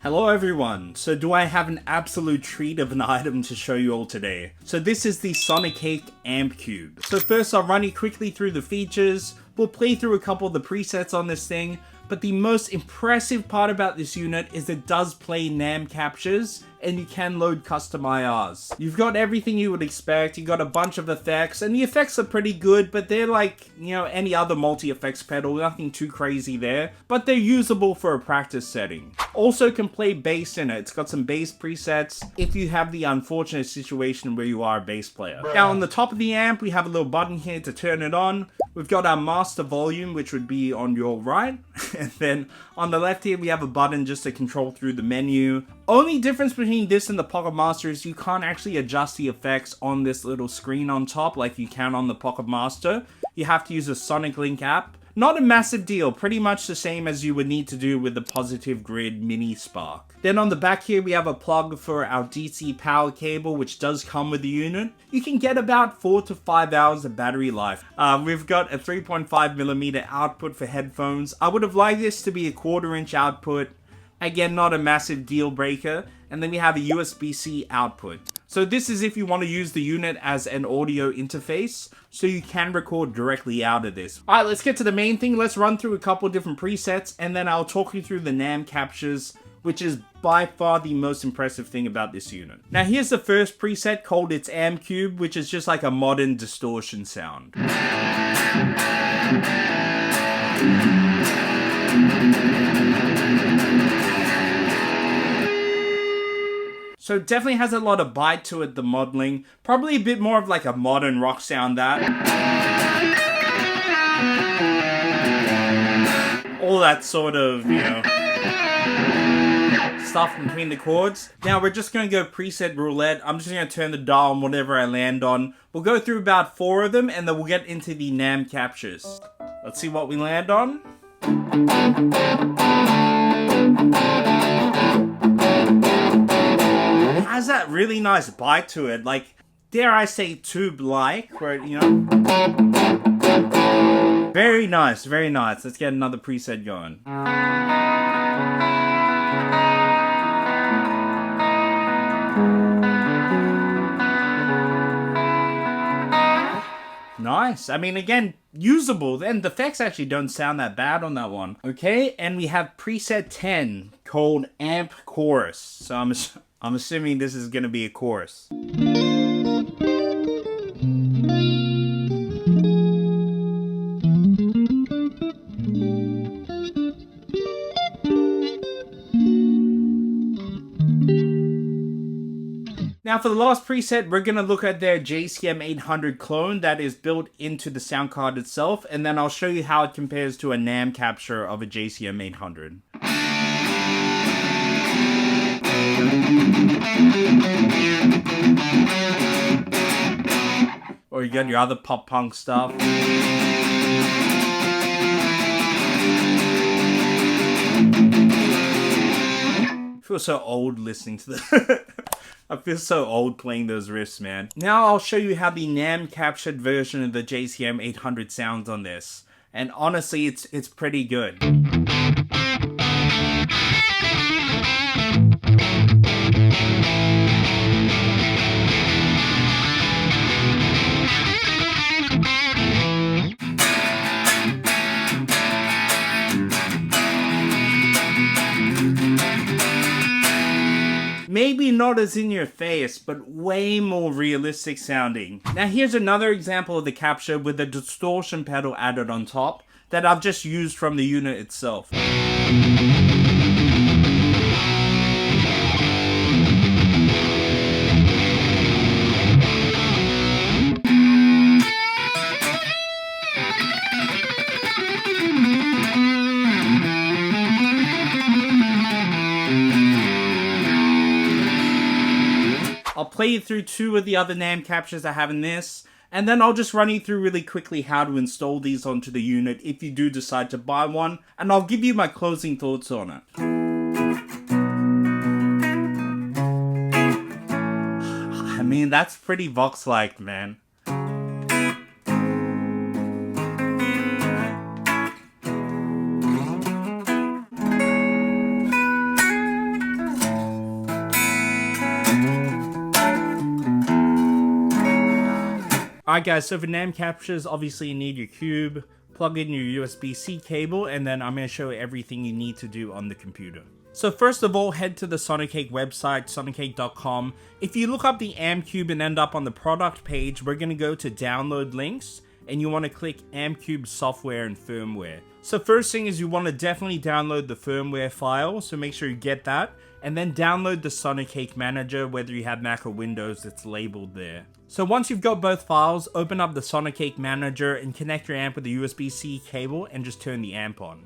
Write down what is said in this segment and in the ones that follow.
Hello everyone, so do I have an absolute treat of an item to show you all today. So this is the Sonicake Ampcube. So first I'll run you quickly through the features, we'll play through a couple of the presets on this thing, but the most impressive part about this unit is it does play NAM captures, and you can load custom IRs. You've got everything you would expect, you got a bunch of effects, and the effects are pretty good, but they're like, you know, any other multi-effects pedal, nothing too crazy there, but they're usable for a practice setting. Also can play bass in it, it's got some bass presets if you have the unfortunate situation where you are a bass player. Now on the top of the amp, we have a little button here to turn it on. We've got our master volume, which would be on your right, and then on the left here we have a button just to control through the menu. Only difference between this and the Pocketmaster is you can't actually adjust the effects on this little screen on top like you can on the Pocketmaster. You have to use a Sonic Link app. Not a massive deal, pretty much the same as you would need to do with the Positive Grid Mini Spark. Then on the back here we have a plug for our DC power cable, which does come with the unit. You can get about 4 to 5 hours of battery life. We've got a 3.5mm output for headphones. I would have liked this to be a 1/4" output. Again, not a massive deal breaker. And then we have a USB-C output. So this is if you want to use the unit as an audio interface, so you can record directly out of this. Alright, let's get to the main thing. Let's run through a couple of different presets, and then I'll talk you through the NAM captures, which is by far the most impressive thing about this unit. Now here's the first preset called its Ampcube, which is just like a modern distortion sound. So it definitely has a lot of bite to it, the modeling. Probably a bit more of like a modern rock sound that. All that sort of, you know, stuff between the chords. Now we're just going to go preset roulette. I'm just going to turn the dial on whatever I land on. We'll go through about 4 of them and then we'll get into the NAM captures. Let's see what we land on. Has that really nice bite to it, like, dare I say tube-like, where, you know. Very nice, very nice. Let's get another preset going. Nice. I mean, again, usable. And the effects actually don't sound that bad on that one. Okay, and we have preset 10 called Amp Chorus. So I'm assuming this is going to be a chorus. Now for the last preset, we're going to look at their JCM 800 clone that is built into the sound card itself, and then I'll show you how it compares to a NAM capture of a JCM 800. Or you got your other pop punk stuff. I feel so old listening to the I feel so old playing those riffs, man. Now I'll show you how the NAM captured version of the JCM 800 sounds on this. And honestly, it's pretty good. Maybe not as in your face, but way more realistic sounding. Now here's another example of the capture with a distortion pedal added on top that I've just used from the unit itself. I'll play you through 2 of the other NAM captures I have in this, and then I'll just run you through really quickly how to install these onto the unit if you do decide to buy one, and I'll give you my closing thoughts on it. I mean, that's pretty Vox-like, man. Alright guys, so for NAND captures, obviously you need your cube, plug in your USB-C cable, and then I'm going to show you everything you need to do on the computer. So first of all, head to the Sonicake website, sonicake.com. If you look up the Ampcube and end up on the product page, we're going to go to download links, and you want to click Ampcube software and firmware. So first thing is you want to definitely download the firmware file, so make sure you get that, and then download the Sonicake manager, whether you have Mac or Windows, it's labeled there. So once you've got both files, open up the Sonicake manager and connect your amp with the USB-C cable and just turn the amp on.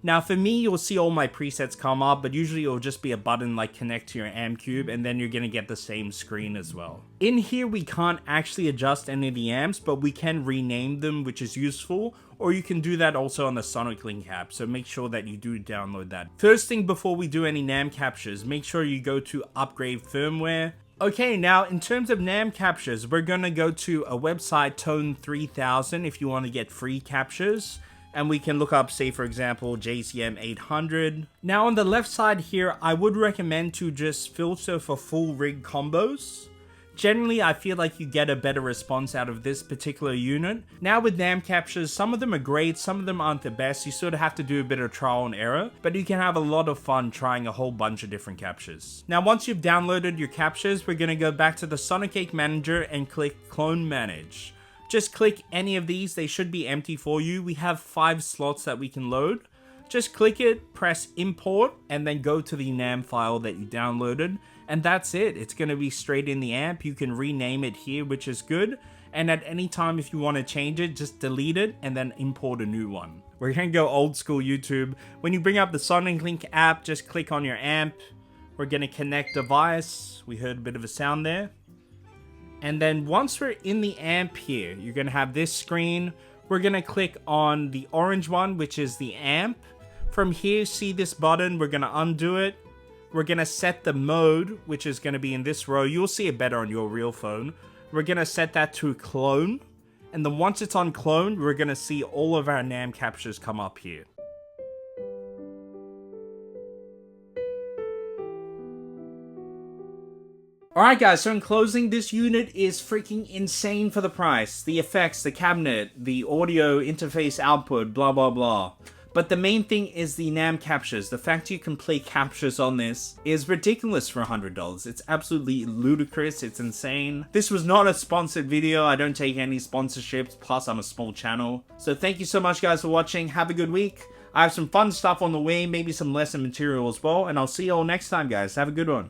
Now for me, you'll see all my presets come up, but usually it'll just be a button like connect to your Ampcube, and then you're going to get the same screen as well. In here, we can't actually adjust any of the amps, but we can rename them, which is useful, or you can do that also on the SonicLink app, so make sure that you do download that. First thing before we do any NAND captures, make sure you go to upgrade firmware. Okay, now in terms of NAND captures, we're going to go to a website, Tone 3000, if you want to get free captures. And we can look up, say for example, JCM 800. Now on the left side here, I would recommend to just filter for full rig combos. Generally, I feel like you get a better response out of this particular unit. Now with NAND captures, some of them are great, some of them aren't the best. You sort of have to do a bit of trial and error, but you can have a lot of fun trying a whole bunch of different captures. Now once you've downloaded your captures, we're going to go back to the Sonicake manager and click Clone Manage. Just click any of these, they should be empty for you. We have 5 slots that we can load. Just click it, press import, and then go to the NAND file that you downloaded. And that's it, it's going to be straight in the amp. You can rename it here, which is good. And at any time if you want to change it, just delete it and then import a new one. We're going to go old school YouTube. When you bring up the SonicLink app, just click on your amp. We're going to connect device. We heard a bit of a sound there. And then once we're in the amp here, you're going to have this screen. We're going to click on the orange one, which is the amp. From here, see this button, we're going to undo it. We're going to set the mode, which is going to be in this row. You'll see it better on your real phone. We're going to set that to clone. And then once it's on clone, we're going to see all of our NAND captures come up here. Alright guys, so in closing, this unit is freaking insane for the price. The effects, the cabinet, the audio interface output, blah blah blah. But the main thing is the NAND captures. The fact you can play captures on this is ridiculous for $100. It's absolutely ludicrous, it's insane. This was not a sponsored video, I don't take any sponsorships, plus I'm a small channel. So thank you so much guys for watching, have a good week. I have some fun stuff on the way, maybe some lesson material as well, and I'll see you all next time guys, have a good one.